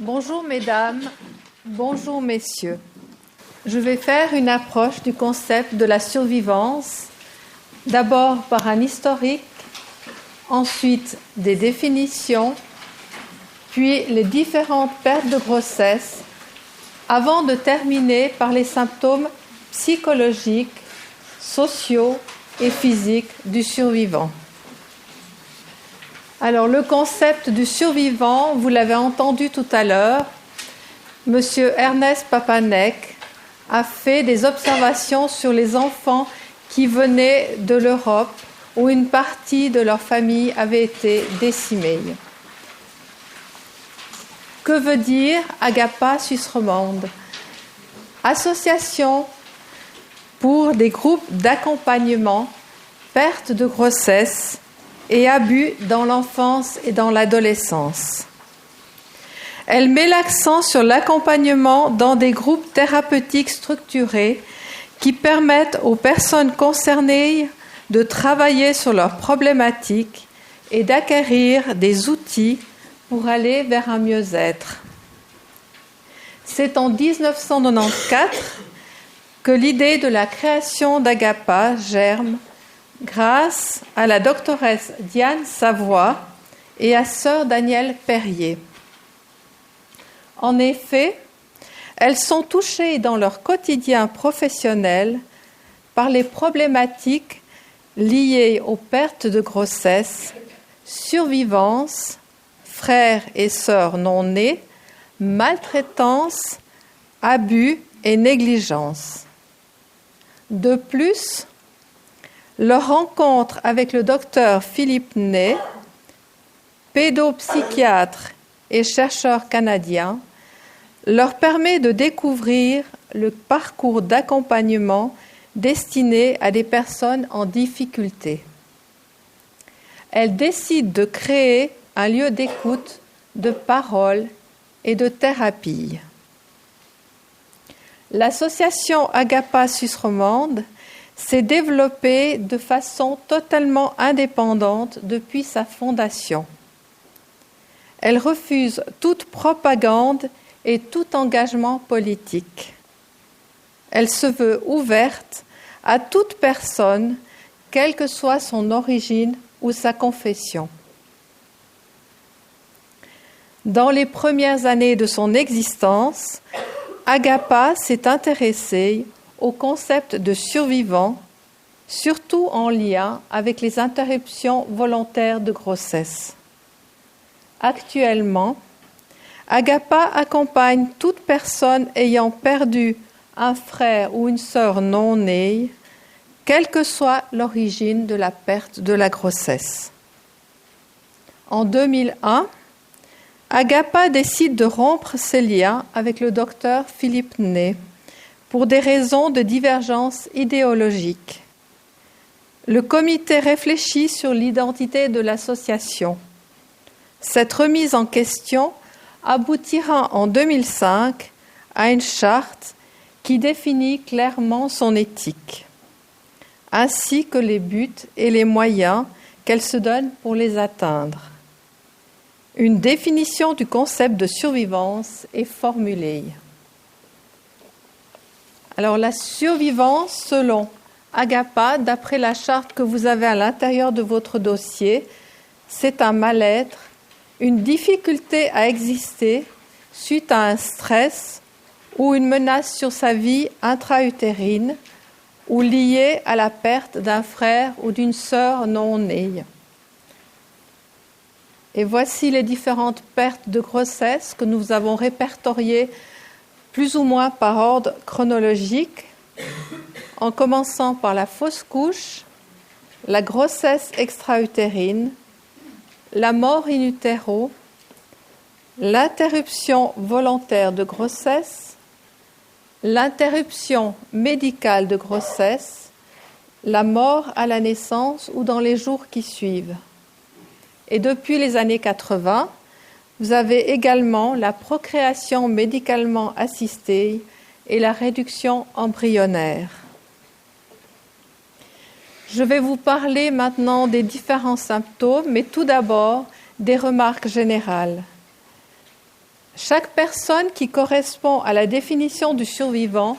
Bonjour mesdames, bonjour messieurs. Je vais faire une approche du concept de la survivance, d'abord par un historique, ensuite des définitions, puis les différentes pertes de grossesse, avant de terminer par les symptômes psychologiques, sociaux et physiques du survivant. Alors, le concept du survivant, vous l'avez entendu tout à l'heure, M. Ernest Papanek a fait des observations sur les enfants qui venaient de l'Europe où une partie de leur famille avait été décimée. Que veut dire Agapa Suisse romande? Association pour des groupes d'accompagnement, perte de grossesse et abus dans l'enfance et dans l'adolescence. Elle met l'accent sur l'accompagnement dans des groupes thérapeutiques structurés qui permettent aux personnes concernées de travailler sur leurs problématiques et d'acquérir des outils pour aller vers un mieux-être. C'est en 1994 que l'idée de la création d'Agapa germe grâce à la doctoresse Diane Savoie et à sœur Danielle Perrier. En effet, elles sont touchées dans leur quotidien professionnel par les problématiques liées aux pertes de grossesse, survivance, frères et sœurs non nés, maltraitance, abus et négligence. De plus, leur rencontre avec le docteur Philippe Ney, pédopsychiatre et chercheur canadien, leur permet de découvrir le parcours d'accompagnement destiné à des personnes en difficulté. Elles décident de créer un lieu d'écoute, de parole et de thérapie. L'association Agapa Suisse romande s'est développée de façon totalement indépendante depuis sa fondation. Elle refuse toute propagande et tout engagement politique. Elle se veut ouverte à toute personne, quelle que soit son origine ou sa confession. Dans les premières années de son existence, Agapa s'est intéressée au concept de survivant, surtout en lien avec les interruptions volontaires de grossesse. Actuellement, Agapa accompagne toute personne ayant perdu un frère ou une sœur non née, quelle que soit l'origine de la perte de la grossesse. En 2001, Agapa décide de rompre ses liens avec le docteur Philippe Ney pour des raisons de divergence idéologique. Le comité réfléchit sur l'identité de l'association. Cette remise en question aboutira en 2005 à une charte qui définit clairement son éthique, ainsi que les buts et les moyens qu'elle se donne pour les atteindre. Une définition du concept de survivance est formulée. Alors, la survivance, selon Agapa, d'après la charte que vous avez à l'intérieur de votre dossier, c'est un mal-être, une difficulté à exister suite à un stress ou une menace sur sa vie intra-utérine ou liée à la perte d'un frère ou d'une sœur non née. Et voici les différentes pertes de grossesse que nous avons répertoriées plus ou moins par ordre chronologique, en commençant par la fausse couche, la grossesse extra-utérine, la mort in utero, l'interruption volontaire de grossesse, l'interruption médicale de grossesse, la mort à la naissance ou dans les jours qui suivent. Et depuis les années 80, vous avez également la procréation médicalement assistée et la réduction embryonnaire. Je vais vous parler maintenant des différents symptômes, mais tout d'abord des remarques générales. Chaque personne qui correspond à la définition du survivant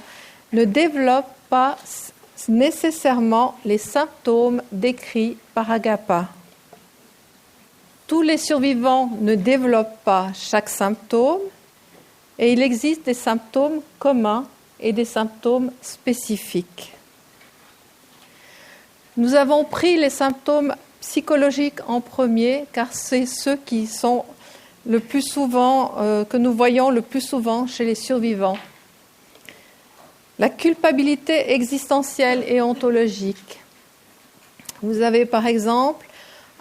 ne développe pas nécessairement les symptômes décrits par Agappa. Tous les survivants ne développent pas chaque symptôme et il existe des symptômes communs et des symptômes spécifiques. Nous avons pris les symptômes psychologiques en premier car c'est ceux qui sont le plus souvent, que nous voyons le plus souvent chez les survivants. La culpabilité existentielle et ontologique. Vous avez par exemple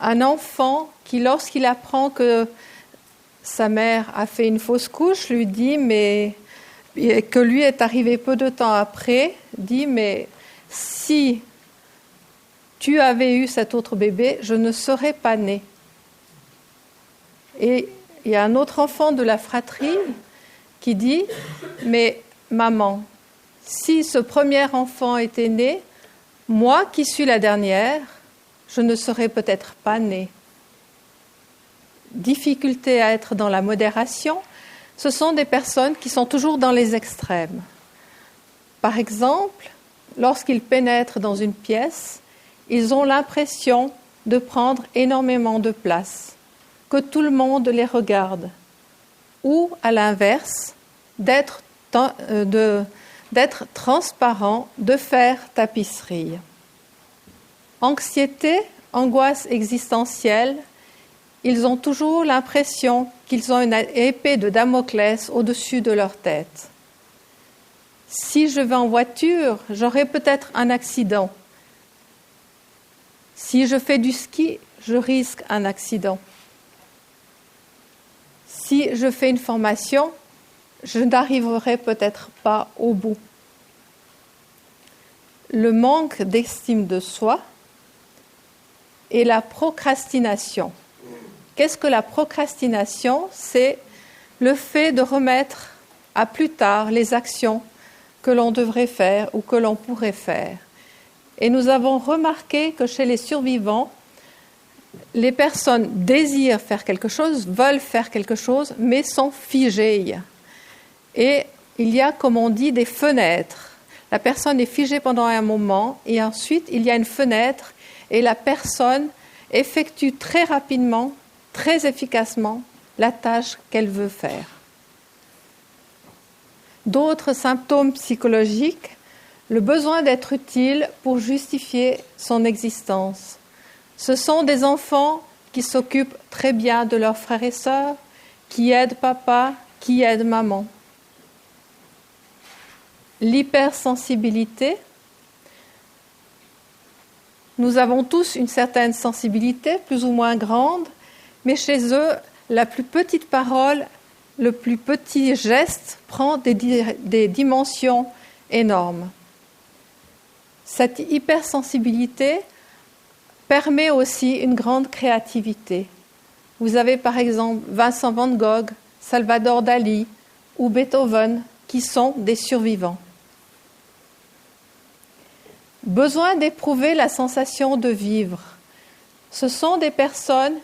un enfant qui, lorsqu'il apprend que sa mère a fait une fausse couche, lui dit, mais que lui est arrivé peu de temps après, dit, mais si tu avais eu cet autre bébé, je ne serais pas né. Et il y a un autre enfant de la fratrie qui dit, mais maman, si ce premier enfant était né, moi qui suis la dernière, je ne serais peut-être pas née. Difficulté à être dans la modération, ce sont des personnes qui sont toujours dans les extrêmes. Par exemple, lorsqu'ils pénètrent dans une pièce, ils ont l'impression de prendre énormément de place, que tout le monde les regarde, ou à l'inverse, d'être transparent, de faire tapisserie. Anxiété, angoisse existentielle, ils ont toujours l'impression qu'ils ont une épée de Damoclès au-dessus de leur tête. Si je vais en voiture, j'aurai peut-être un accident. Si je fais du ski, je risque un accident. Si je fais une formation, je n'arriverai peut-être pas au bout. Le manque d'estime de soi et la procrastination. Qu'est-ce que la procrastination ? C'est le fait de remettre à plus tard les actions que l'on devrait faire ou que l'on pourrait faire. Et nous avons remarqué que chez les survivants, les personnes désirent faire quelque chose, veulent faire quelque chose, mais sont figées. Et il y a, comme on dit, des fenêtres. La personne est figée pendant un moment et ensuite il y a une fenêtre et la personne effectue très rapidement, très efficacement la tâche qu'elle veut faire. D'autres symptômes psychologiques, le besoin d'être utile pour justifier son existence. Ce sont des enfants qui s'occupent très bien de leurs frères et sœurs, qui aident papa, qui aident maman. L'hypersensibilité. Nous avons tous une certaine sensibilité, plus ou moins grande, mais chez eux, la plus petite parole, le plus petit geste prend des dimensions énormes. Cette hypersensibilité permet aussi une grande créativité. Vous avez par exemple Vincent van Gogh, Salvador Dali ou Beethoven qui sont des survivants. Besoin d'éprouver la sensation de vivre. Ce sont des personnes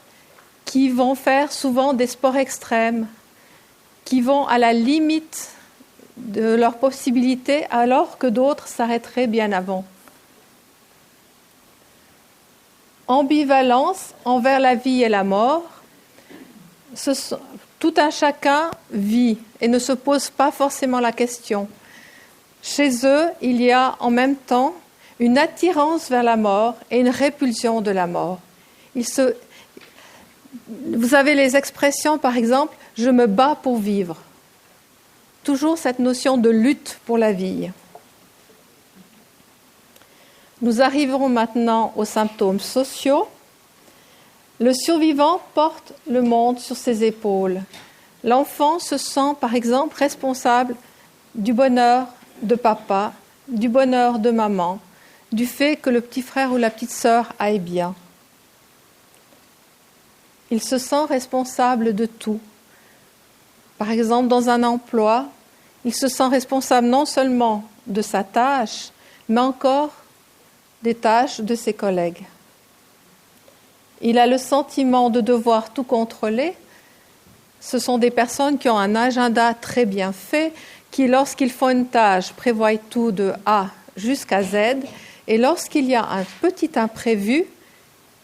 qui vont faire souvent des sports extrêmes, qui vont à la limite de leurs possibilités alors que d'autres s'arrêteraient bien avant. Ambivalence envers la vie et la mort. Tout un chacun vit et ne se pose pas forcément la question. Chez eux, il y a en même temps une attirance vers la mort et une répulsion de la mort. Vous avez les expressions, par exemple, « je me bats pour vivre ». Toujours cette notion de lutte pour la vie. Nous arriverons maintenant aux symptômes sociaux. Le survivant porte le monde sur ses épaules. L'enfant se sent, par exemple, responsable du bonheur de papa, du bonheur de maman, du fait que le petit frère ou la petite sœur aille bien. Il se sent responsable de tout. Par exemple, dans un emploi, il se sent responsable non seulement de sa tâche, mais encore des tâches de ses collègues. Il a le sentiment de devoir tout contrôler ce sont des personnes qui ont un agenda très bien fait, qui, lorsqu'ils font une tâche, prévoient tout de A jusqu'à Z, et lorsqu'il y a un petit imprévu,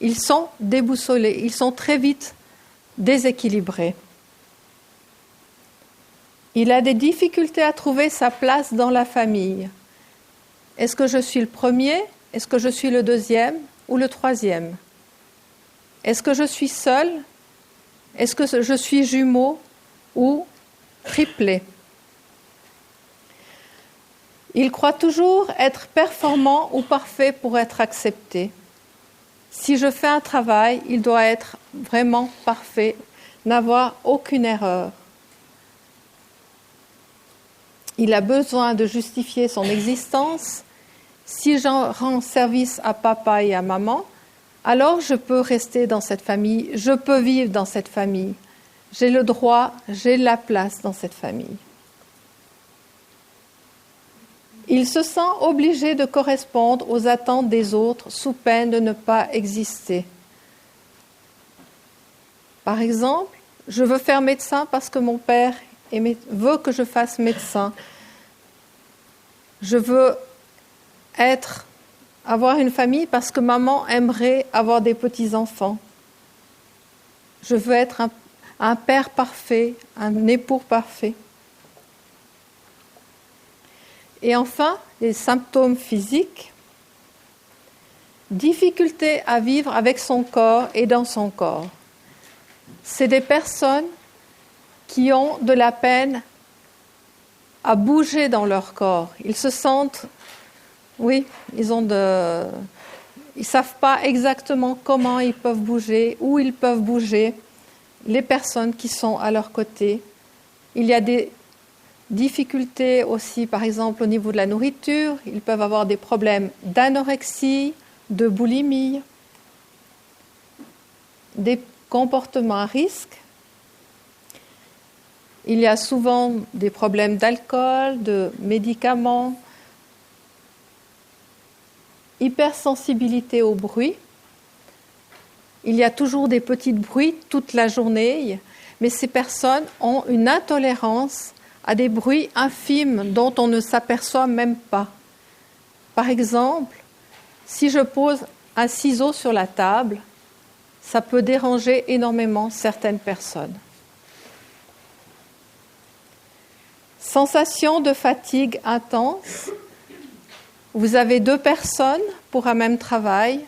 ils sont déboussolés, ils sont très vite déséquilibrés. Il a des difficultés à trouver sa place dans la famille. Est-ce que je suis le premier? Est-ce que je suis le deuxième ou le troisième? Est-ce que je suis seule? Est-ce que je suis jumeau ou triplé? Il croit toujours être performant ou parfait pour être accepté. Si je fais un travail, il doit être vraiment parfait, n'avoir aucune erreur. Il a besoin de justifier son existence. Si j'en rends service à papa et à maman, alors je peux rester dans cette famille, je peux vivre dans cette famille. J'ai le droit, j'ai la place dans cette famille. Il se sent obligé de correspondre aux attentes des autres sous peine de ne pas exister. Par exemple, je veux faire médecin parce que mon père veut que je fasse médecin. Je veux avoir une famille parce que maman aimerait avoir des petits-enfants. Je veux être un père parfait, un époux parfait. Et enfin, les symptômes physiques. Difficulté à vivre avec son corps et dans son corps. C'est des personnes qui ont de la peine à bouger dans leur corps. Ils se sentent, ils ne savent pas exactement comment ils peuvent bouger, où ils peuvent bouger. Les personnes qui sont à leur côté. Il y a des difficultés aussi, par exemple, au niveau de la nourriture. Ils peuvent avoir des problèmes d'anorexie, de boulimie, des comportements à risque. Il y a souvent des problèmes d'alcool, de médicaments, hypersensibilité au bruit. Il y a toujours des petits bruits toute la journée, mais ces personnes ont une intolérance à des bruits infimes dont on ne s'aperçoit même pas. Par exemple, si je pose un ciseau sur la table, ça peut déranger énormément certaines personnes. Sensation de fatigue intense. Vous avez 2 personnes pour un même travail.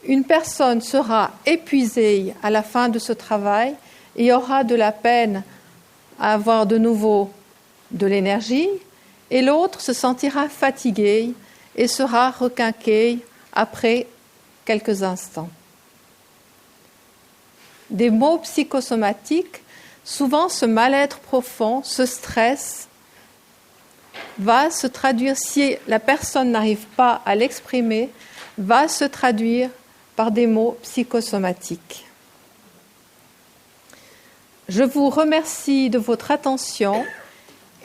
Une personne sera épuisée à la fin de ce travail et aura de la peine à avoir de nouveau de l'énergie, et l'autre se sentira fatigué et sera requinqué après quelques instants. Des maux psychosomatiques, souvent ce mal-être profond, ce stress, va se traduire, si la personne n'arrive pas à l'exprimer, va se traduire par des maux psychosomatiques. Je vous remercie de votre attention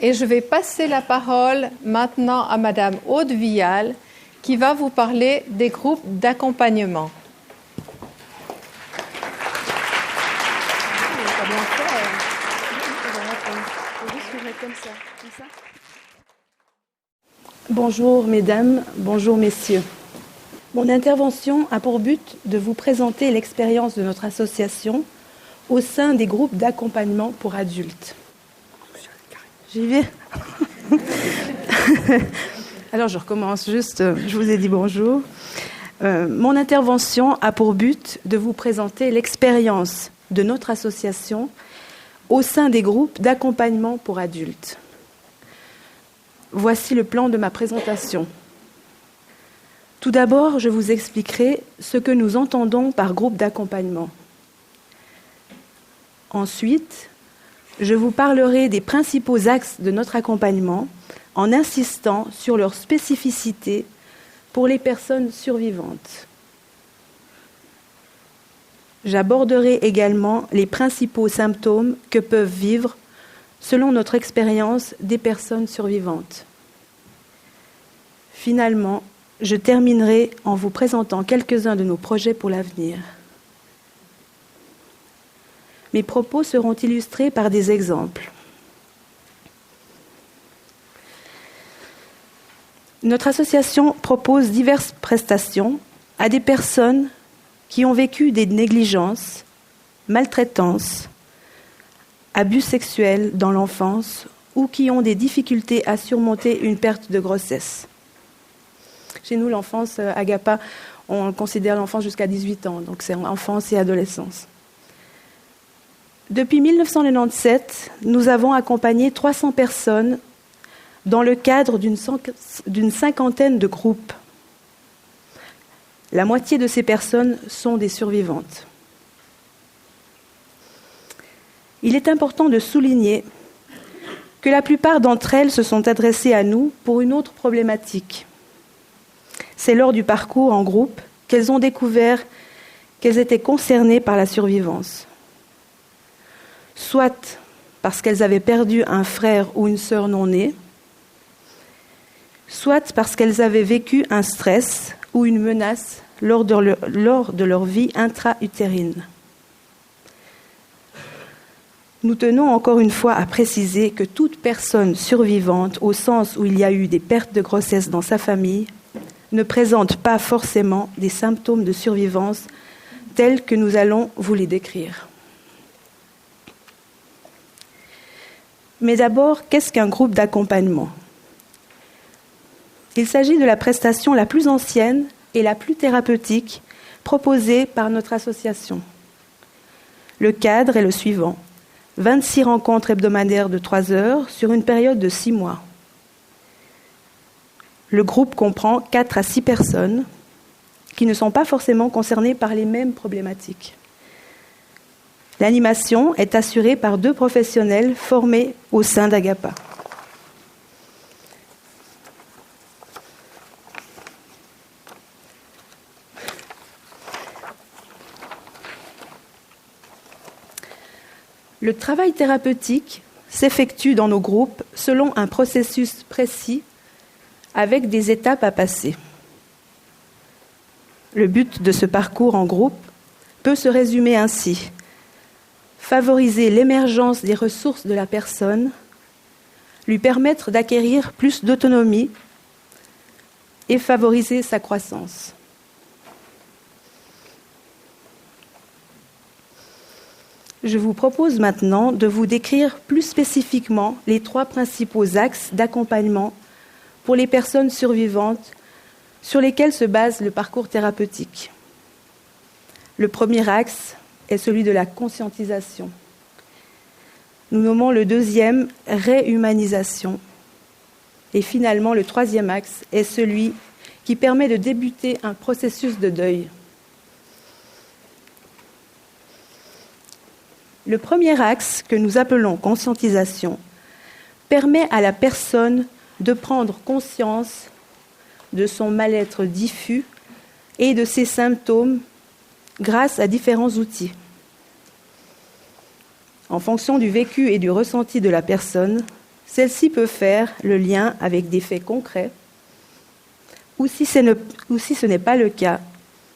et je vais passer la parole maintenant à Madame Aude Vial qui va vous parler des groupes d'accompagnement. Bonjour mesdames, bonjour messieurs. Mon intervention a pour but de vous présenter l'expérience de notre association au sein des groupes d'accompagnement pour adultes. J'y vais. Alors je recommence juste, je vous ai dit bonjour. Mon intervention a pour but de vous présenter l'expérience de notre association au sein des groupes d'accompagnement pour adultes. Voici le plan de ma présentation. Tout d'abord, je vous expliquerai ce que nous entendons par groupe d'accompagnement. Ensuite, je vous parlerai des principaux axes de notre accompagnement en insistant sur leurs spécificités pour les personnes survivantes. J'aborderai également les principaux symptômes que peuvent vivre, selon notre expérience, des personnes survivantes. Finalement, je terminerai en vous présentant quelques-uns de nos projets pour l'avenir. Mes propos seront illustrés par des exemples. Notre association propose diverses prestations à des personnes qui ont vécu des négligences, maltraitances, abus sexuels dans l'enfance ou qui ont des difficultés à surmonter une perte de grossesse. Chez nous, l'enfance, Agapa, on considère l'enfance jusqu'à 18 ans, donc c'est enfance et adolescence. Depuis 1997, nous avons accompagné 300 personnes dans le cadre d'une cinquantaine de groupes. La moitié de ces personnes sont des survivantes. Il est important de souligner que la plupart d'entre elles se sont adressées à nous pour une autre problématique. C'est lors du parcours en groupe qu'elles ont découvert qu'elles étaient concernées par la survivance. Soit parce qu'elles avaient perdu un frère ou une sœur non-née, soit parce qu'elles avaient vécu un stress ou une menace lors de leur vie intra-utérine. Nous tenons encore une fois à préciser que toute personne survivante, au sens où il y a eu des pertes de grossesse dans sa famille, ne présente pas forcément des symptômes de survivance tels que nous allons vous les décrire. Mais d'abord, qu'est-ce qu'un groupe d'accompagnement ? Il s'agit de la prestation la plus ancienne et la plus thérapeutique proposée par notre association. Le cadre est le suivant. 26 rencontres hebdomadaires de 3 heures sur une période de 6 mois. Le groupe comprend 4 à 6 personnes qui ne sont pas forcément concernées par les mêmes problématiques. L'animation est assurée par 2 professionnels formés au sein d'Agapa. Le travail thérapeutique s'effectue dans nos groupes selon un processus précis avec des étapes à passer. Le but de ce parcours en groupe peut se résumer ainsi: favoriser l'émergence des ressources de la personne, lui permettre d'acquérir plus d'autonomie et favoriser sa croissance. Je vous propose maintenant de vous décrire plus spécifiquement les 3 principaux axes d'accompagnement pour les personnes survivantes sur lesquels se base le parcours thérapeutique. Le premier axe est celui de la conscientisation. Nous nommons le deuxième réhumanisation. Et finalement, le troisième axe est celui qui permet de débuter un processus de deuil. Le premier axe, que nous appelons conscientisation, permet à la personne de prendre conscience de son mal-être diffus et de ses symptômes grâce à différents outils. En fonction du vécu et du ressenti de la personne, celle-ci peut faire le lien avec des faits concrets, ou si ce n'est pas le cas,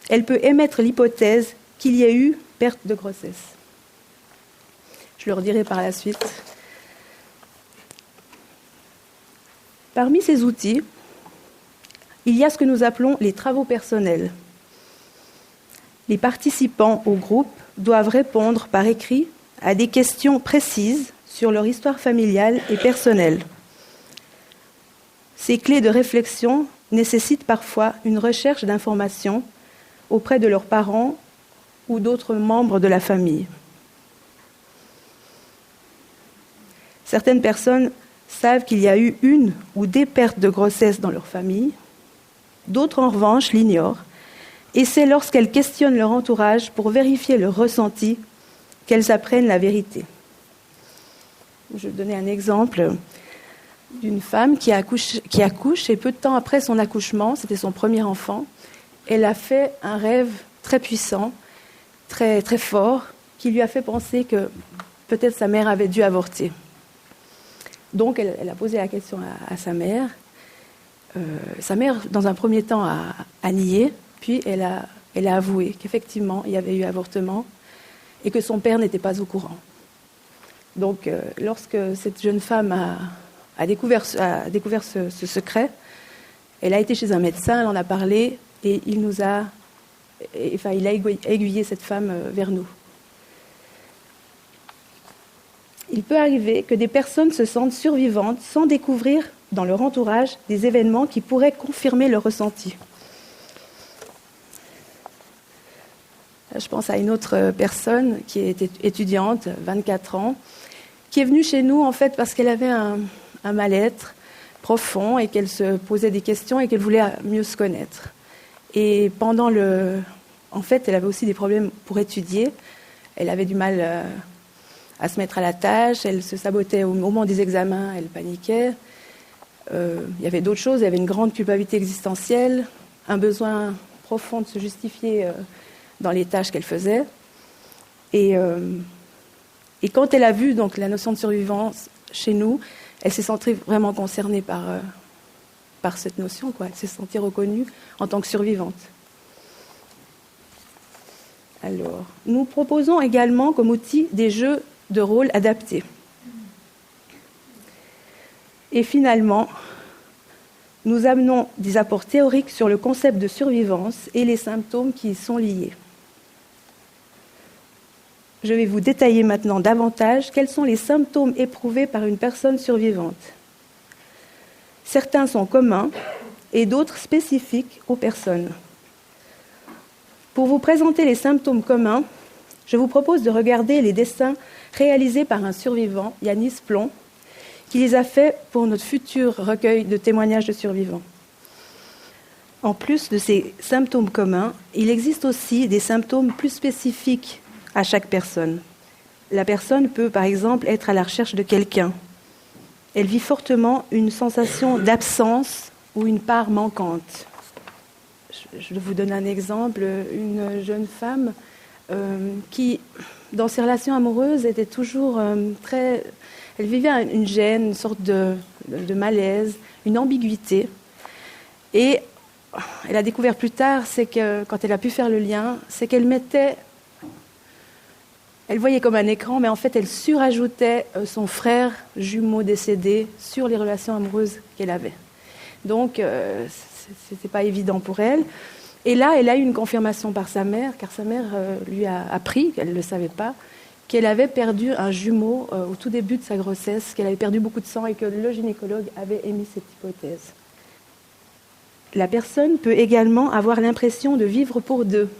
elle peut émettre l'hypothèse qu'il y a eu perte de grossesse. Je le redirai par la suite. Parmi ces outils, il y a ce que nous appelons les travaux personnels. Les participants au groupe doivent répondre par écrit à des questions précises sur leur histoire familiale et personnelle. Ces clés de réflexion nécessitent parfois une recherche d'informations auprès de leurs parents ou d'autres membres de la famille. Certaines personnes savent qu'il y a eu une ou des pertes de grossesse dans leur famille. D'autres, en revanche, l'ignorent. Et c'est lorsqu'elles questionnent leur entourage pour vérifier leur ressenti qu'elles apprennent la vérité. Je vais donner un exemple d'une femme qui accouche et peu de temps après son accouchement, c'était son premier enfant, elle a fait un rêve très puissant, très, très fort, qui lui a fait penser que peut-être sa mère avait dû avorter. Donc, elle a posé la question à sa mère. Sa mère, dans un premier temps, a nié, puis elle a avoué qu'effectivement, il y avait eu avortement. et que son père n'était pas au courant. Donc, lorsque cette jeune femme a découvert ce secret, elle a été chez un médecin, elle en a parlé, et il a aiguillé cette femme vers nous. Il peut arriver que des personnes se sentent survivantes sans découvrir dans leur entourage des événements qui pourraient confirmer leur ressenti. Là, je pense à une autre personne qui était étudiante, 24 ans, qui est venue chez nous en fait parce qu'elle avait un mal-être profond et qu'elle se posait des questions et qu'elle voulait mieux se connaître. Et en fait, elle avait aussi des problèmes pour étudier. Elle avait du mal à se mettre à la tâche, elle se sabotait au moment des examens, elle paniquait. Il y avait d'autres choses, il y avait une grande culpabilité existentielle, un besoin profond de se justifier dans les tâches qu'elle faisait. Et quand elle a vu donc, la notion de survivance chez nous, elle s'est sentie vraiment concernée par cette notion, quoi. Elle s'est sentie reconnue en tant que survivante. Alors, nous proposons également comme outil des jeux de rôle adaptés. Et finalement, nous amenons des apports théoriques sur le concept de survivance et les symptômes qui y sont liés. Je vais vous détailler maintenant davantage quels sont les symptômes éprouvés par une personne survivante. Certains sont communs et d'autres spécifiques aux personnes. Pour vous présenter les symptômes communs, je vous propose de regarder les dessins réalisés par un survivant, Yanis Plon, qui les a faits pour notre futur recueil de témoignages de survivants. En plus de ces symptômes communs, il existe aussi des symptômes plus spécifiques à chaque personne. La personne peut, par exemple, être à la recherche de quelqu'un. Elle vit fortement une sensation d'absence ou une part manquante. Je vous donne un exemple. Une jeune femme qui, dans ses relations amoureuses, était toujours très... Elle vivait une gêne, une sorte de malaise, une ambiguïté. Et elle a découvert plus tard, c'est que quand elle a pu faire le lien, c'est qu'elle mettait... Elle voyait comme un écran, mais en fait, elle surajoutait son frère jumeau décédé sur les relations amoureuses qu'elle avait. Donc, ce n'était pas évident pour elle. Et là, elle a eu une confirmation par sa mère, car sa mère lui a appris, qu'elle ne le savait pas, qu'elle avait perdu un jumeau au tout début de sa grossesse, qu'elle avait perdu beaucoup de sang et que le gynécologue avait émis cette hypothèse. La personne peut également avoir l'impression de vivre pour deux.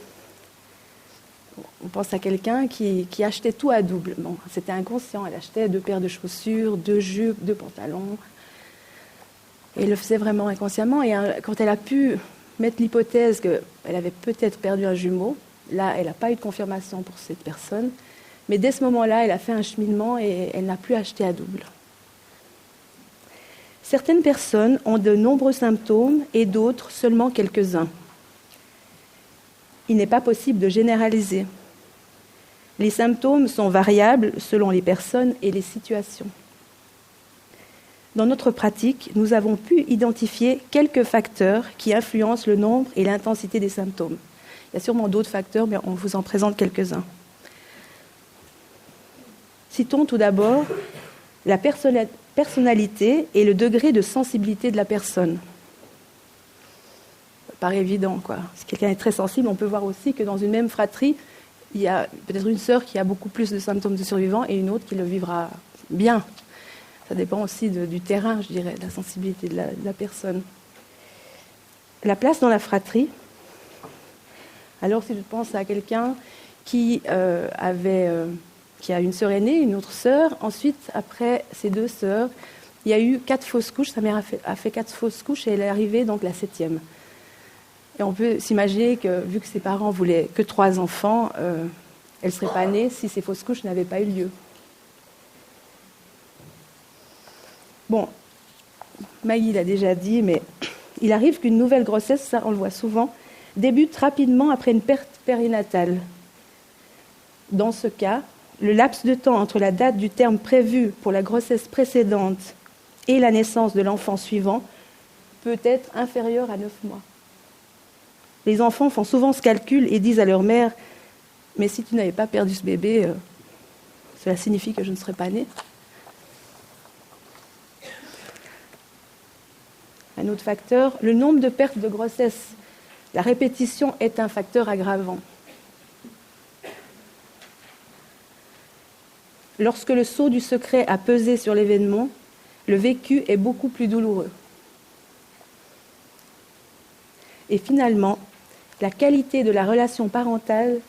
On pense à quelqu'un qui achetait tout à double. Bon, c'était inconscient, elle achetait 2 paires de chaussures, 2 jupes, 2 pantalons. Et elle le faisait vraiment inconsciemment. Et quand elle a pu mettre l'hypothèse qu'elle avait peut-être perdu un jumeau, là, elle n'a pas eu de confirmation pour cette personne. Mais dès ce moment-là, elle a fait un cheminement et elle n'a plus acheté à double. Certaines personnes ont de nombreux symptômes et d'autres seulement quelques-uns. Il n'est pas possible de généraliser. Les symptômes sont variables selon les personnes et les situations. Dans notre pratique, nous avons pu identifier quelques facteurs qui influencent le nombre et l'intensité des symptômes. Il y a sûrement d'autres facteurs, mais on vous en présente quelques-uns. Citons tout d'abord la personnalité et le degré de sensibilité de la personne. Ça paraît évident, quoi. Si quelqu'un est très sensible, on peut voir aussi que dans une même fratrie, il y a peut-être une sœur qui a beaucoup plus de symptômes de survivants et une autre qui le vivra bien. Ça dépend aussi du terrain, je dirais, de la sensibilité de la personne. La place dans la fratrie. Alors, si je pense à quelqu'un qui a une sœur aînée, une autre sœur, ensuite, après ces 2 sœurs, il y a eu 4 fausses couches. Sa mère a fait 4 fausses couches et elle est arrivée donc la 7e. Et on peut s'imaginer que, vu que ses parents voulaient que 3 enfants, elle ne serait pas née si ces fausses couches n'avaient pas eu lieu. Bon, Maggie l'a déjà dit, mais il arrive qu'une nouvelle grossesse, ça on le voit souvent, débute rapidement après une perte périnatale. Dans ce cas, le laps de temps entre la date du terme prévu pour la grossesse précédente et la naissance de l'enfant suivant peut être inférieur à 9 mois. Les enfants font souvent ce calcul et disent à leur mère « mais si tu n'avais pas perdu ce bébé, cela signifie que je ne serais pas née. Un autre facteur, le nombre de pertes de grossesse. La répétition est un facteur aggravant. Lorsque le sceau du secret a pesé sur l'événement, le vécu est beaucoup plus douloureux. Et finalement, la qualité de la relation parentale,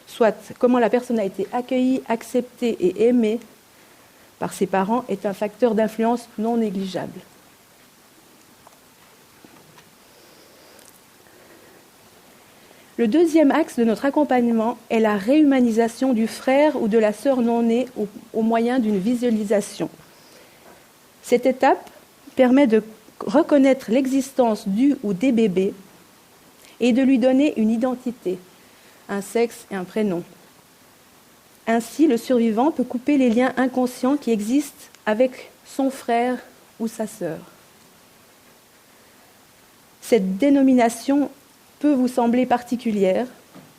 soit comment la personne a été accueillie, acceptée et aimée par ses parents, est un facteur d'influence non négligeable. Le deuxième axe de notre accompagnement est la réhumanisation du frère ou de la sœur non née au moyen d'une visualisation. Cette étape permet de reconnaître l'existence du ou des bébés et de lui donner une identité, un sexe et un prénom. Ainsi, le survivant peut couper les liens inconscients qui existent avec son frère ou sa sœur. Cette dénomination peut vous sembler particulière,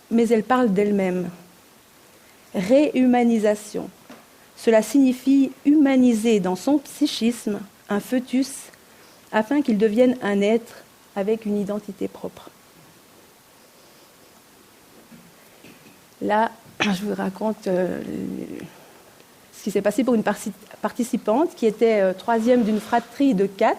mais elle parle d'elle-même. Réhumanisation. Cela signifie humaniser dans son psychisme un fœtus afin qu'il devienne un être avec une identité propre. Là, je vous raconte ce qui s'est passé pour une participante qui était troisième d'une fratrie de 4.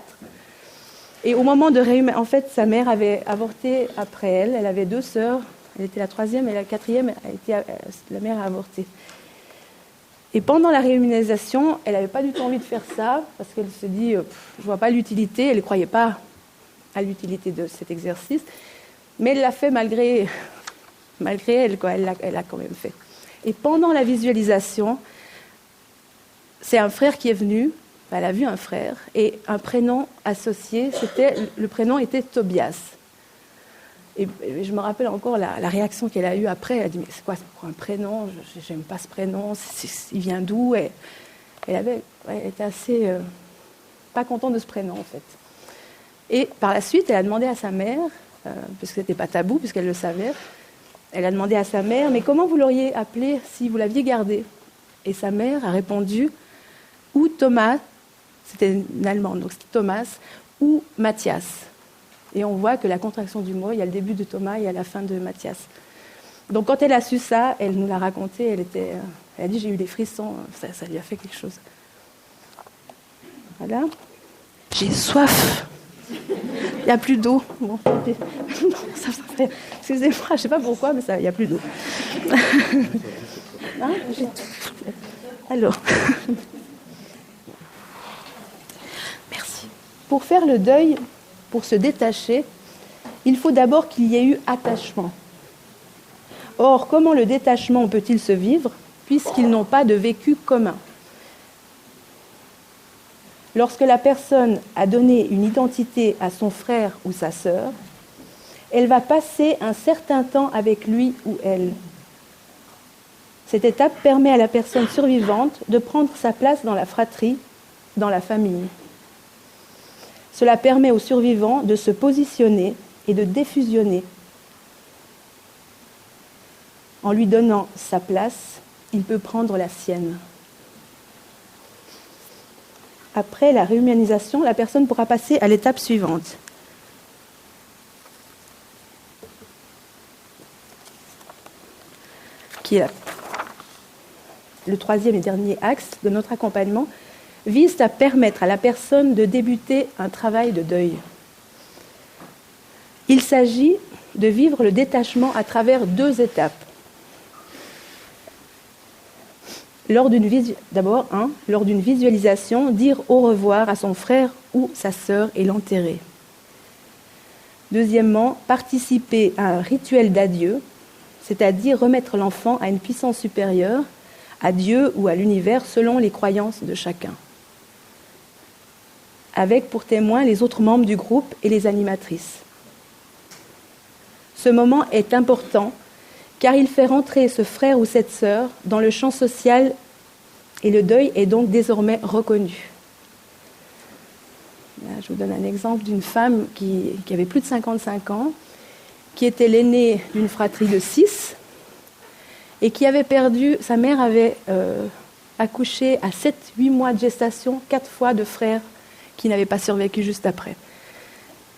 Et au moment de en fait, sa mère avait avorté après elle. Elle avait 2 sœurs. Elle était la troisième et la quatrième, la mère a avorté. Et pendant la réhumanisation, elle n'avait pas du tout envie de faire ça parce qu'elle se dit, je ne vois pas l'utilité. Elle ne croyait pas à l'utilité de cet exercice. Mais elle l'a fait malgré elle, quoi. Elle l'a quand même fait. Et pendant la visualisation, c'est un frère qui est venu. Elle a vu un frère et un prénom associé, le prénom était Tobias. Et je me rappelle encore la réaction qu'elle a eue après. Elle a dit, mais c'est quoi un prénom? J'aime pas ce prénom, il vient d'où? Et elle était assez pas contente de ce prénom en fait. Et par la suite, elle a demandé à sa mère, parce que c'était pas tabou, puisqu'elle le savait, elle a demandé à sa mère, mais comment vous l'auriez appelé si vous l'aviez gardé? Et sa mère a répondu, ou Thomas, c'était une allemande, donc c'était Thomas, ou Mathias. Et on voit que la contraction du mot, il y a le début de Thomas et il y a la fin de Mathias. Donc quand elle a su ça, elle nous l'a raconté, elle a dit, j'ai eu des frissons, ça lui a fait quelque chose. Voilà. J'ai soif. Il n'y a plus d'eau. Bon, excusez-moi, je ne sais pas pourquoi, mais il n'y a plus d'eau. Hein, alors... Pour faire le deuil, pour se détacher, il faut d'abord qu'il y ait eu attachement. Or, comment le détachement peut-il se vivre puisqu'ils n'ont pas de vécu commun? Lorsque la personne a donné une identité à son frère ou sa sœur, elle va passer un certain temps avec lui ou elle. Cette étape permet à la personne survivante de prendre sa place dans la fratrie, dans la famille. Cela permet aux survivants de se positionner et de défusionner. En lui donnant sa place, il peut prendre la sienne. Après la réhumanisation, la personne pourra passer à l'étape suivante. Qui est le troisième et dernier axe de notre accompagnement, vise à permettre à la personne de débuter un travail de deuil. Il s'agit de vivre le détachement à travers 2 étapes. Lors d'une visualisation, dire au revoir à son frère ou sa sœur et l'enterrer. Deuxièmement, participer à un rituel d'adieu, c'est-à-dire remettre l'enfant à une puissance supérieure, à Dieu ou à l'univers selon les croyances de chacun, avec pour témoins les autres membres du groupe et les animatrices. Ce moment est important car il fait rentrer ce frère ou cette sœur dans le champ social et le deuil est donc désormais reconnu. Là, je vous donne un exemple d'une femme qui avait plus de 55 ans, qui était l'aînée d'une fratrie de 6 et qui avait perdu, sa mère avait accouché à 7-8 mois de gestation, 4 fois de frères qui n'avaient pas survécu juste après.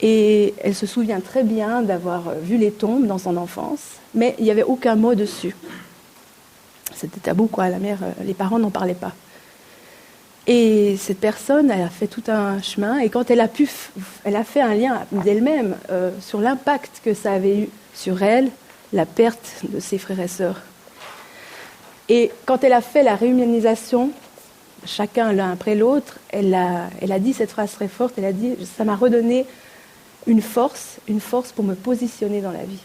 Et elle se souvient très bien d'avoir vu les tombes dans son enfance, mais il n'y avait aucun mot dessus. C'était tabou, quoi. La mère, les parents n'en parlaient pas. Et cette personne, elle a fait tout un chemin, et quand elle a fait un lien d'elle-même sur l'impact que ça avait eu sur elle, la perte de ses frères et sœurs. Et quand elle a fait la réhumanisation, chacun l'un après l'autre, elle a dit cette phrase très forte, elle a dit « ça m'a redonné une force pour me positionner dans la vie ».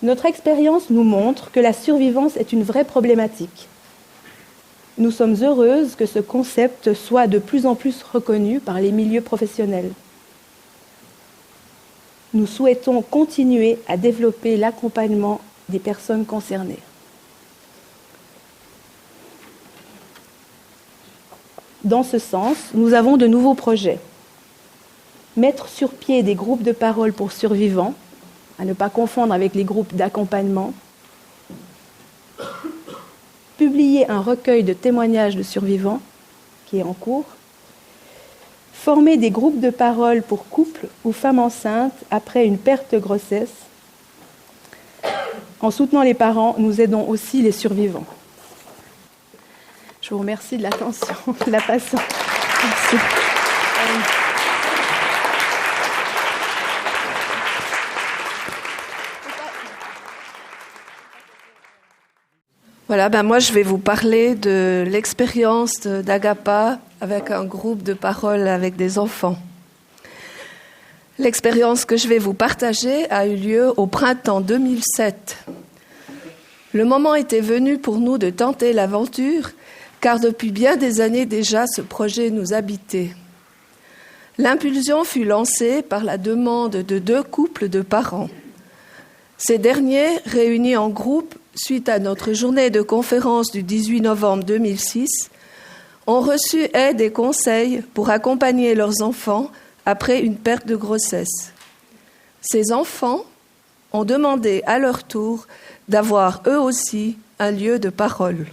Notre expérience nous montre que la survivance est une vraie problématique. Nous sommes heureuses que ce concept soit de plus en plus reconnu par les milieux professionnels. Nous souhaitons continuer à développer l'accompagnement des personnes concernées. Dans ce sens, nous avons de nouveaux projets. Mettre sur pied des groupes de parole pour survivants, à ne pas confondre avec les groupes d'accompagnement. Publier un recueil de témoignages de survivants, qui est en cours. Former des groupes de parole pour couples ou femmes enceintes après une perte de grossesse. En soutenant les parents, nous aidons aussi les survivants. Je vous remercie de l'attention, de la patience. Merci. Voilà, moi je vais vous parler de l'expérience d'Agapa avec un groupe de parole avec des enfants. L'expérience que je vais vous partager a eu lieu au printemps 2007. Le moment était venu pour nous de tenter l'aventure, car depuis bien des années déjà, ce projet nous habitait. L'impulsion fut lancée par la demande de 2 couples de parents. Ces derniers, réunis en groupe suite à notre journée de conférence du 18 novembre 2006, ont reçu aide et conseils pour accompagner leurs enfants après une perte de grossesse. Ces enfants ont demandé à leur tour d'avoir eux aussi un lieu de parole.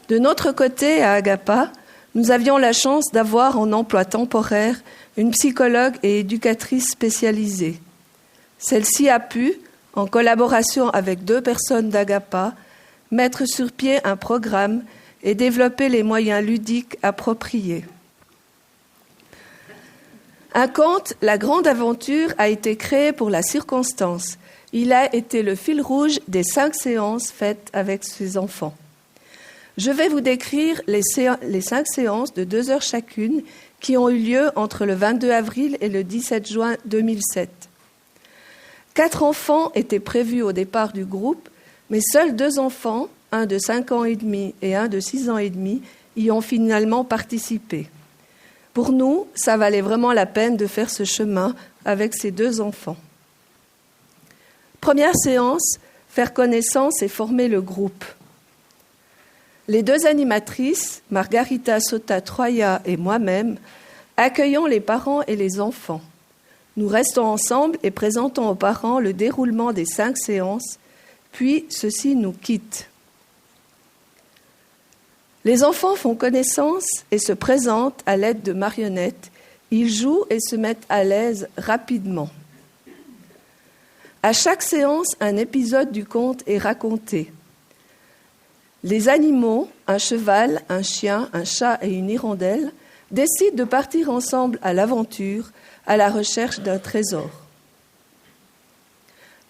De notre côté, à Agapa, nous avions la chance d'avoir en emploi temporaire une psychologue et éducatrice spécialisée. Celle-ci a pu, en collaboration avec 2 personnes d'Agapa, mettre sur pied un programme et développer les moyens ludiques appropriés. Un conte, La Grande Aventure, a été créé pour la circonstance. Il a été le fil rouge des 5 séances faites avec ces enfants. Je vais vous décrire les 5 séances de 2 heures chacune qui ont eu lieu entre le 22 avril et le 17 juin 2007. 4 enfants étaient prévus au départ du groupe, mais seuls 2 enfants, un de 5 ans et demi et un de 6 ans et demi, y ont finalement participé. Pour nous, ça valait vraiment la peine de faire ce chemin avec ces 2 enfants. Première séance, faire connaissance et former le groupe. Les 2 animatrices, Margarita Sota-Troya et moi-même, accueillons les parents et les enfants. Nous restons ensemble et présentons aux parents le déroulement des 5 séances, puis ceux-ci nous quittent. Les enfants font connaissance et se présentent à l'aide de marionnettes. Ils jouent et se mettent à l'aise rapidement. À chaque séance, un épisode du conte est raconté. Les animaux, un cheval, un chien, un chat et une hirondelle, décident de partir ensemble à l'aventure, à la recherche d'un trésor.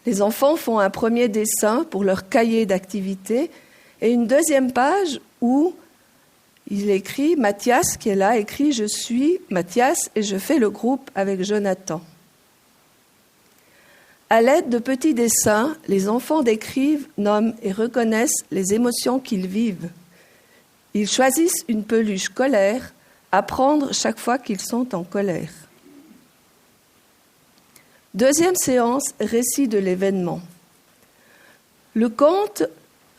Les enfants font un premier dessin pour leur cahier d'activité et une deuxième page où il écrit, Mathias qui est là, écrit « Je suis Mathias et je fais le groupe avec Jonathan ». À l'aide de petits dessins, les enfants décrivent, nomment et reconnaissent les émotions qu'ils vivent. Ils choisissent une peluche colère à prendre chaque fois qu'ils sont en colère. Deuxième séance, récit de l'événement. Le conte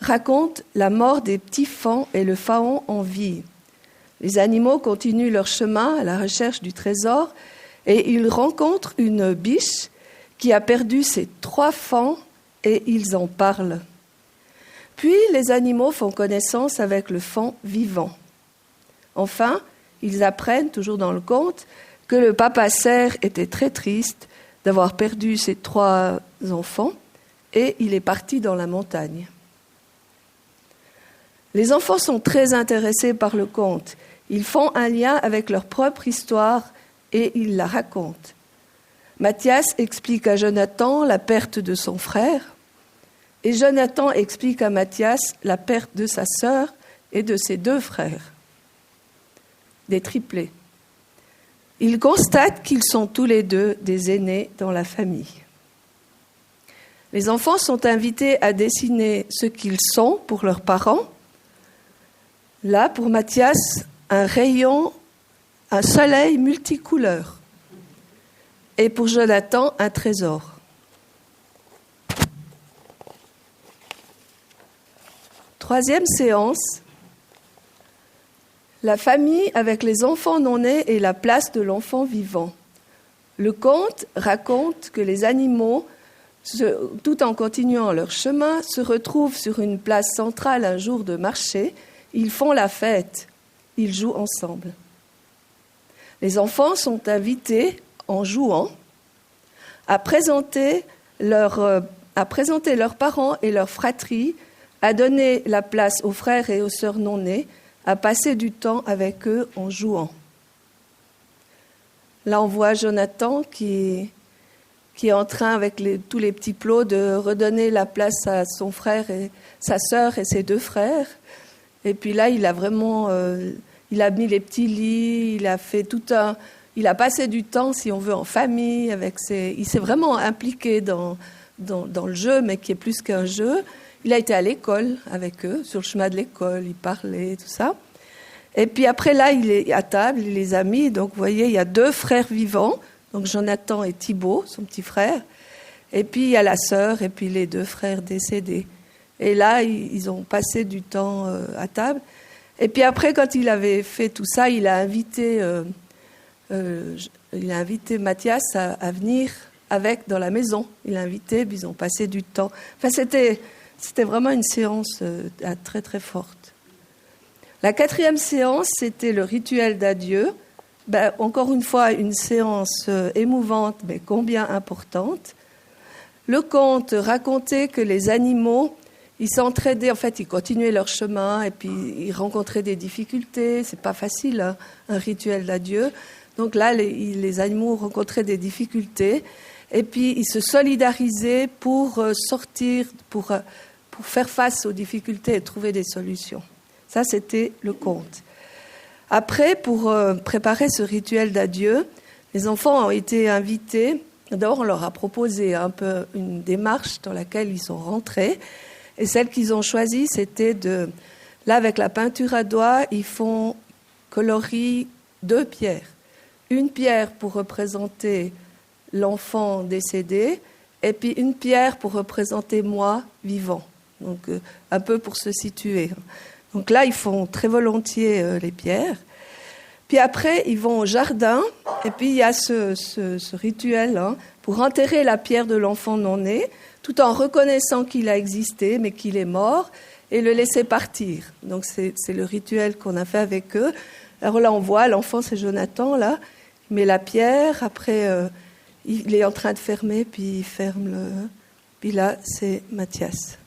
raconte la mort des petits faons et le faon en vie. Les animaux continuent leur chemin à la recherche du trésor Et ils rencontrent une biche qui a perdu ses 3 fans et ils en parlent. Puis les animaux font connaissance avec le fan vivant. Enfin, ils apprennent, toujours dans le conte, que le papa cerf était très triste d'avoir perdu ses 3 enfants et il est parti dans la montagne. Les enfants sont très intéressés par le conte. Ils font un lien avec leur propre histoire et ils la racontent. Mathias explique à Jonathan la perte de son frère et Jonathan explique à Mathias la perte de sa sœur et de ses 2 frères, des triplés. Ils constatent qu'ils sont tous les 2 des aînés dans la famille. Les enfants sont invités à dessiner ce qu'ils sont pour leurs parents. Là, pour Mathias, un rayon, un soleil multicouleur. Et pour Jonathan, un trésor. Troisième séance, la famille avec les enfants non-nés et la place de l'enfant vivant. Le conte raconte que les animaux, tout en continuant leur chemin, se retrouvent sur une place centrale un jour de marché. Ils font la fête, ils jouent ensemble. Les enfants sont invités, en jouant, à présenter leurs parents et leurs fratries, à donner la place aux frères et aux sœurs non-nés, à passer du temps avec eux en jouant. Là, on voit Jonathan qui est en train, avec tous les petits plots, de redonner la place à son frère et sa sœur et ses 2 frères. Et puis là, il a vraiment, il a mis les petits lits, il a passé du temps, si on veut, en famille. Il s'est vraiment impliqué dans le jeu, mais qui est plus qu'un jeu. Il a été à l'école avec eux, sur le chemin de l'école, il parlait, tout ça. Et puis après, là, il est à table, il les a mis. Donc, vous voyez, il y a 2 frères vivants, donc Jonathan et Thibaut, son petit frère. Et puis, il y a la sœur et puis les 2 frères décédés. Et là, ils ont passé du temps à table. Et puis après, quand il avait fait tout ça, il a invité Mathias à venir dans la maison. Il l'a invité, puis ils ont passé du temps. Enfin, c'était vraiment une séance très, très forte. La 4e séance, c'était le rituel d'adieu. Encore une fois, une séance émouvante, mais combien importante. Le conte racontait que les animaux, ils s'entraidaient, en fait, ils continuaient leur chemin et puis ils rencontraient des difficultés. C'est pas facile, hein, un rituel d'adieu. Donc là, les animaux rencontraient des difficultés et puis ils se solidarisaient pour sortir, pour faire face aux difficultés et trouver des solutions. Ça, c'était le conte. Après, pour préparer ce rituel d'adieu, les enfants ont été invités. D'abord, on leur a proposé un peu une démarche dans laquelle ils sont rentrés. Et celle qu'ils ont choisie, c'était là, avec la peinture à doigts, ils colorient 2 pierres. Une pierre pour représenter l'enfant décédé, et puis une pierre pour représenter moi vivant. Donc, un peu pour se situer. Donc là, ils font très volontiers les pierres. Puis après, ils vont au jardin, et puis il y a ce rituel pour enterrer la pierre de l'enfant non-né, tout en reconnaissant qu'il a existé, mais qu'il est mort, et le laisser partir. Donc c'est le rituel qu'on a fait avec eux. Alors là, on voit, l'enfant, c'est Jonathan, là, il met la pierre, après, il est en train de fermer, puis il ferme Puis là, c'est Mathias.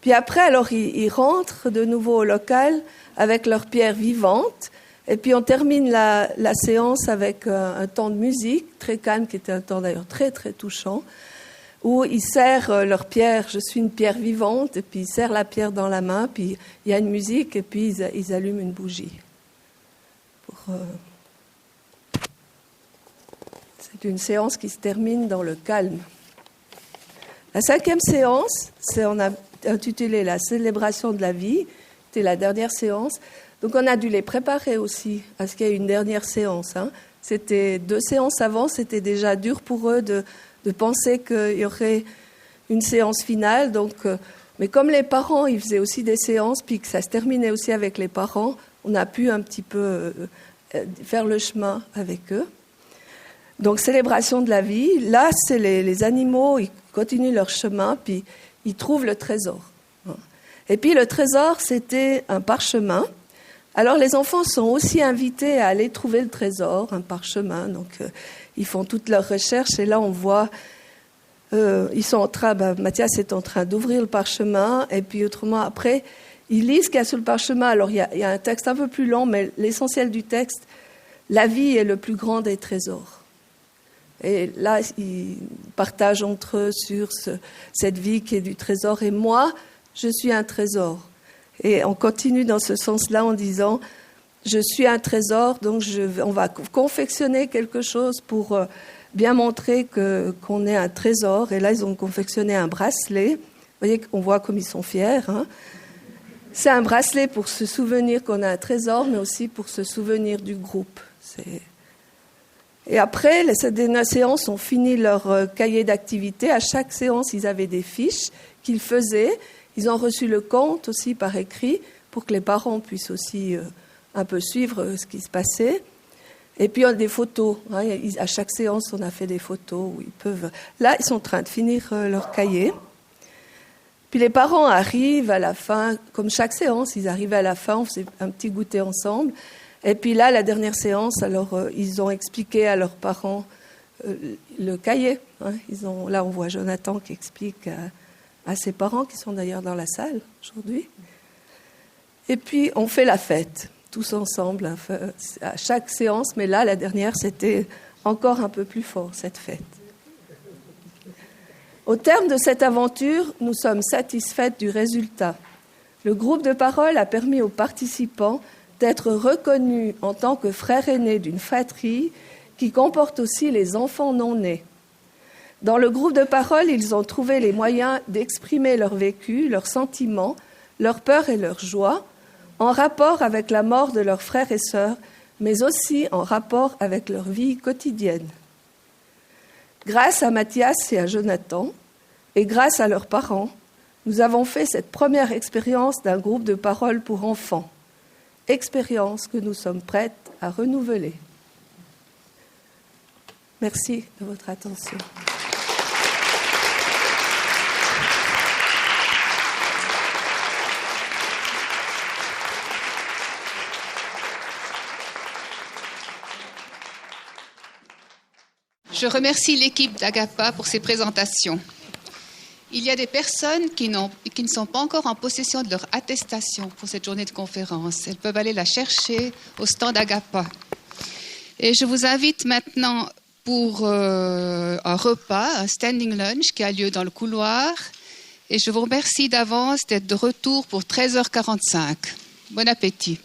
Puis après, alors, ils rentrent de nouveau au local avec leur pierre vivante. Et puis, on termine la séance avec un temps de musique très calme, qui était un temps d'ailleurs très, très touchant, où ils serrent leur pierre. Je suis une pierre vivante. Et puis, ils serrent la pierre dans la main. Puis, il y a une musique. Et puis, ils allument une bougie. C'est une séance qui se termine dans le calme. La 5e séance, on a intitulé la célébration de la vie. C'était la dernière séance. Donc on a dû les préparer aussi à ce qu'il y ait une dernière séance. C'était 2 séances avant, c'était déjà dur pour eux de penser qu'il y aurait une séance finale. Donc, mais comme les parents, ils faisaient aussi des séances, puis que ça se terminait aussi avec les parents, on a pu un petit peu faire le chemin avec eux. Donc, célébration de la vie. Là, c'est les animaux, ils continuent leur chemin, puis ils trouvent le trésor. Et puis, le trésor, c'était un parchemin. Alors, les enfants sont aussi invités à aller trouver le trésor, un parchemin. Donc, ils font toutes leurs recherches. Et là, on voit, ils sont en train, Mathias est en train d'ouvrir le parchemin. Et puis, autrement, après, ils lisent ce qu'il y a sur le parchemin. Alors, il y a un texte un peu plus long, mais l'essentiel du texte, la vie est le plus grand des trésors. Et là, ils partagent entre eux sur cette vie qui est du trésor. Et moi, je suis un trésor. Et on continue dans ce sens-là en disant, je suis un trésor, donc on va confectionner quelque chose pour bien montrer qu'on est un trésor. Et là, ils ont confectionné un bracelet. Vous voyez qu'on voit comme ils sont fiers. Hein. C'est un bracelet pour se souvenir qu'on a un trésor, mais aussi pour se souvenir du groupe. Et après, les séances ont fini leur cahier d'activité. À chaque séance, ils avaient des fiches qu'ils faisaient. Ils ont reçu le compte aussi par écrit pour que les parents puissent aussi un peu suivre ce qui se passait. Et puis, on a des photos. Hein. À chaque séance, on a fait des photos où ils peuvent... Là, ils sont en train de finir leur cahier. Puis les parents arrivent à la fin, comme chaque séance, ils arrivent à la fin, on faisait un petit goûter ensemble. Et puis là, la dernière séance, alors ils ont expliqué à leurs parents le cahier. Hein. Là, on voit Jonathan qui explique à ses parents, qui sont d'ailleurs dans la salle aujourd'hui. Et puis, on fait la fête, tous ensemble, à chaque séance. Mais là, la dernière, c'était encore un peu plus fort, cette fête. Au terme de cette aventure, nous sommes satisfaites du résultat. Le groupe de parole a permis aux participants d'être reconnus en tant que frères aînés d'une fratrie qui comporte aussi les enfants non nés. Dans le groupe de parole, ils ont trouvé les moyens d'exprimer leur vécu, leurs sentiments, leurs peurs et leurs joies, en rapport avec la mort de leurs frères et sœurs, mais aussi en rapport avec leur vie quotidienne. Grâce à Mathias et à Jonathan, et grâce à leurs parents, nous avons fait cette première expérience d'un groupe de parole pour enfants. Expérience que nous sommes prêtes à renouveler. Merci de votre attention. Je remercie l'équipe d'Agapa pour ces présentations. Il y a des personnes qui ne sont pas encore en possession de leur attestation pour cette journée de conférence. Elles peuvent aller la chercher au stand Agapa. Et je vous invite maintenant pour un repas, un standing lunch qui a lieu dans le couloir. Et je vous remercie d'avance d'être de retour pour 13h45. Bon appétit.